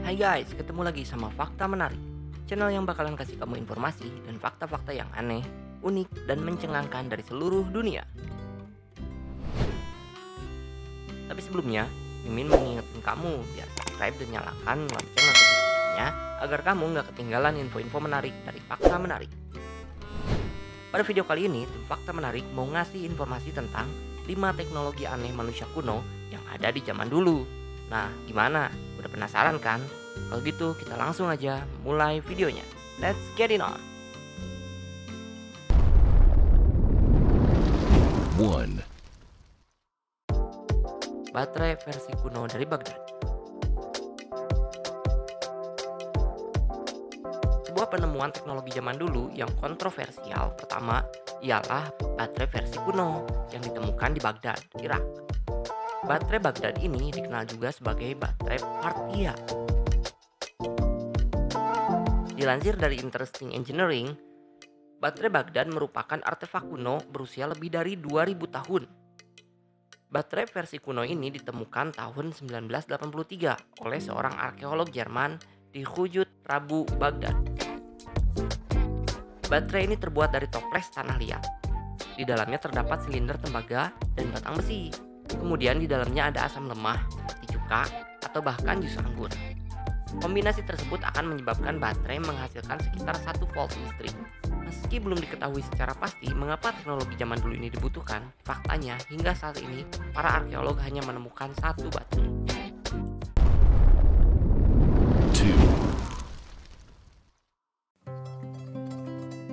Hai guys, ketemu lagi sama Fakta Menarik, channel yang bakalan kasih kamu informasi dan fakta-fakta yang aneh, unik, dan mencengangkan dari seluruh dunia. Tapi sebelumnya, Mimin mengingatkan kamu biar subscribe dan nyalakan lonceng notifikasinya agar kamu nggak ketinggalan info-info menarik dari Fakta Menarik. Pada video kali ini, tim Fakta Menarik mau ngasih informasi tentang 5 teknologi aneh manusia kuno yang ada di zaman dulu. Nah, gimana? Udah penasaran kan? Kalau gitu kita langsung aja mulai videonya. Let's get it on. 1. Baterai versi kuno dari Baghdad. Sebuah penemuan teknologi zaman dulu yang kontroversial pertama ialah baterai versi kuno yang ditemukan di Baghdad, Irak. Baterai Baghdad ini dikenal juga sebagai baterai Parthia. Dilansir dari Interesting Engineering, baterai Baghdad merupakan artefak kuno berusia lebih dari 2000 tahun. Baterai versi kuno ini ditemukan tahun 1983 oleh seorang arkeolog Jerman di Khujut Rabu, Baghdad. Baterai ini terbuat dari toples tanah liat. Di dalamnya terdapat silinder tembaga dan batang besi. Kemudian di dalamnya ada asam lemah, seperti cuka, atau bahkan jus anggur. Kombinasi tersebut akan menyebabkan baterai menghasilkan sekitar 1 volt listrik. Meski belum diketahui secara pasti mengapa teknologi zaman dulu ini dibutuhkan, faktanya hingga saat ini para arkeolog hanya menemukan 1 baterai.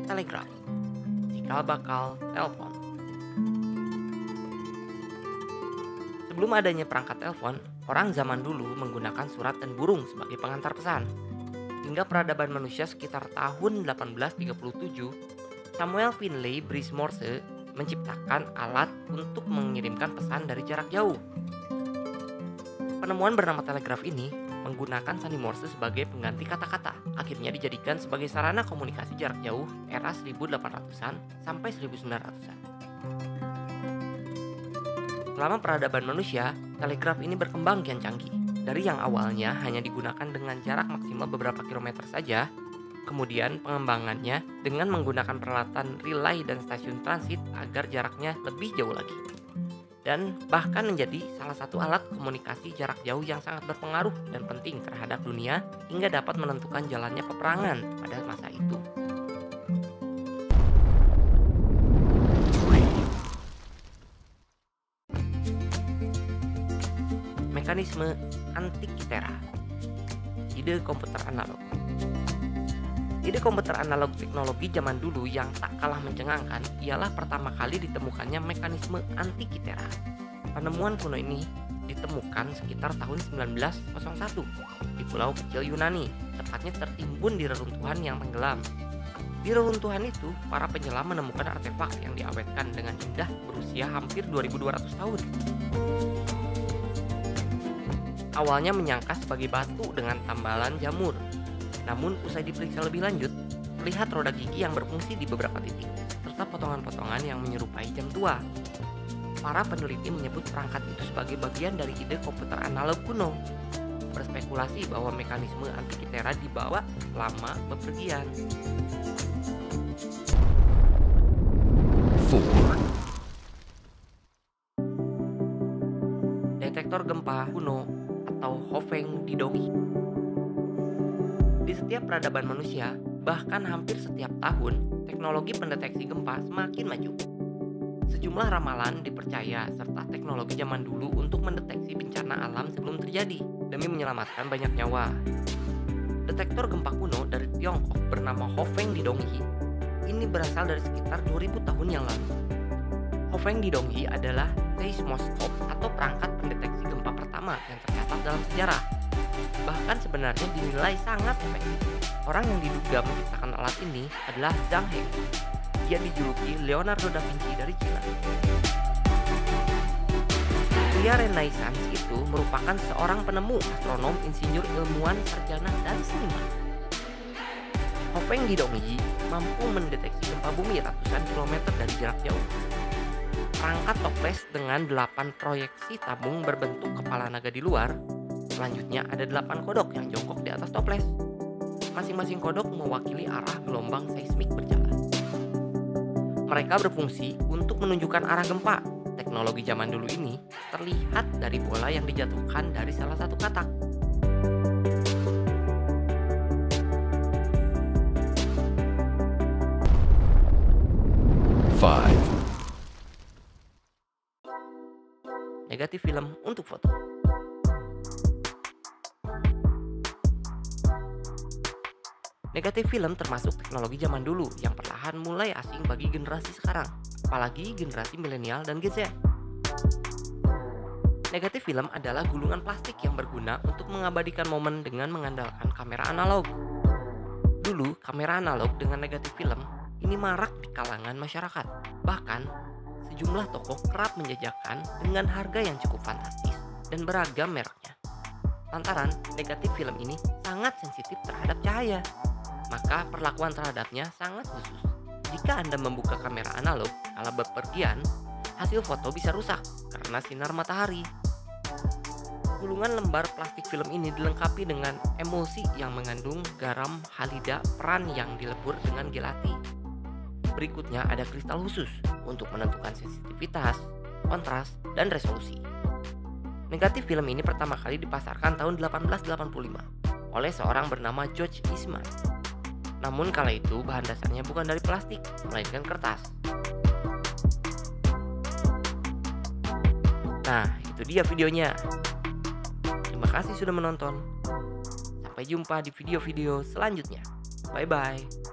2. Telegraf, cikal bakal telepon. Sebelum adanya perangkat telepon, orang zaman dulu menggunakan surat dan burung sebagai pengantar pesan. Hingga peradaban manusia sekitar tahun 1837, Samuel Finlay Breese Morse menciptakan alat untuk mengirimkan pesan dari jarak jauh. Penemuan bernama telegraf ini menggunakan sandi Morse sebagai pengganti kata-kata. Akhirnya dijadikan sebagai sarana komunikasi jarak jauh era 1800-an sampai 1900-an. Selama peradaban manusia, telegraf ini berkembang kian canggih. Dari yang awalnya hanya digunakan dengan jarak maksimal beberapa kilometer saja, kemudian pengembangannya dengan menggunakan peralatan relay dan stasiun transit agar jaraknya lebih jauh lagi. Dan bahkan menjadi salah satu alat komunikasi jarak jauh yang sangat berpengaruh dan penting terhadap dunia hingga dapat menentukan jalannya peperangan pada masa itu. 3. Mekanisme Antikythera. Ide komputer analog. Ide komputer analog teknologi zaman dulu yang tak kalah mencengangkan ialah pertama kali ditemukannya mekanisme Antikythera. Penemuan kuno ini ditemukan sekitar tahun 1901 di pulau kecil Yunani, tepatnya tertimbun di reruntuhan yang tenggelam. Di reruntuhan itu, para penyelam menemukan artefak yang diawetkan dengan indah berusia hampir 2200 tahun. Awalnya menyangka sebagai batu dengan tambalan jamur. Namun usai diperiksa lebih lanjut, terlihat roda gigi yang berfungsi di beberapa titik, serta potongan-potongan yang menyerupai jam tua. Para peneliti menyebut perangkat itu sebagai bagian dari ide komputer analog kuno. Berspekulasi bahwa mekanisme Antikythera dibawa selama bepergian. 4. Detektor gempa kuno atau Hofeng Didongi. Di setiap peradaban manusia, bahkan hampir setiap tahun, teknologi pendeteksi gempa semakin maju. Sejumlah ramalan dipercaya serta teknologi zaman dulu untuk mendeteksi bencana alam sebelum terjadi demi menyelamatkan banyak nyawa. Detektor gempa kuno dari Tiongkok bernama Hofeng Didongi ini berasal dari sekitar 2000 tahun yang lalu. Hofeng Didongi adalah seismoscope atau perangkat pendeteksi gempa pertama yang tercatat dalam sejarah. Bahkan sebenarnya dinilai sangat efektif. Orang yang diduga menciptakan alat ini adalah Zhang He. Dia dijuluki Leonardo da Vinci dari Cina. Pria Renaissance itu merupakan seorang penemu, astronom, insinyur, ilmuwan, sarjana, dan seniman. Hofeng Didongi mampu mendeteksi gempa bumi ratusan kilometer dari jarak jauh. Perangkat toples dengan 8 proyeksi tabung berbentuk kepala naga di luar Selanjutnya ada 8 kodok yang jongkok di atas toples. Masing-masing kodok mewakili arah gelombang seismik berjalan. Mereka berfungsi untuk menunjukkan arah gempa. Teknologi zaman dulu ini terlihat dari bola yang dijatuhkan dari salah satu katak. Five. Negatif film untuk foto. Negatif film termasuk teknologi zaman dulu yang perlahan mulai asing bagi generasi sekarang, apalagi generasi milenial dan Gen Z. Negatif film adalah gulungan plastik yang berguna untuk mengabadikan momen dengan mengandalkan kamera analog. Dulu, kamera analog dengan negatif film ini marak di kalangan masyarakat. Bahkan, sejumlah toko kerap menjajakan dengan harga yang cukup fantastis dan beragam mereknya. Lantaran negatif film ini sangat sensitif terhadap cahaya, maka perlakuan terhadapnya sangat khusus. Jika Anda membuka kamera analog kala bepergian, hasil foto bisa rusak karena sinar matahari. Gulungan lembar plastik film ini dilengkapi dengan emulsi yang mengandung garam halida peran yang dilebur dengan gelati. Berikutnya ada kristal khusus untuk menentukan sensitivitas, kontras, dan resolusi. Negatif film ini pertama kali dipasarkan tahun 1885 oleh seorang bernama George Eastman. Namun kala itu bahan dasarnya bukan dari plastik, melainkan kertas. Nah, itu dia videonya. Terima kasih sudah menonton. Sampai jumpa di video-video selanjutnya. Bye-bye.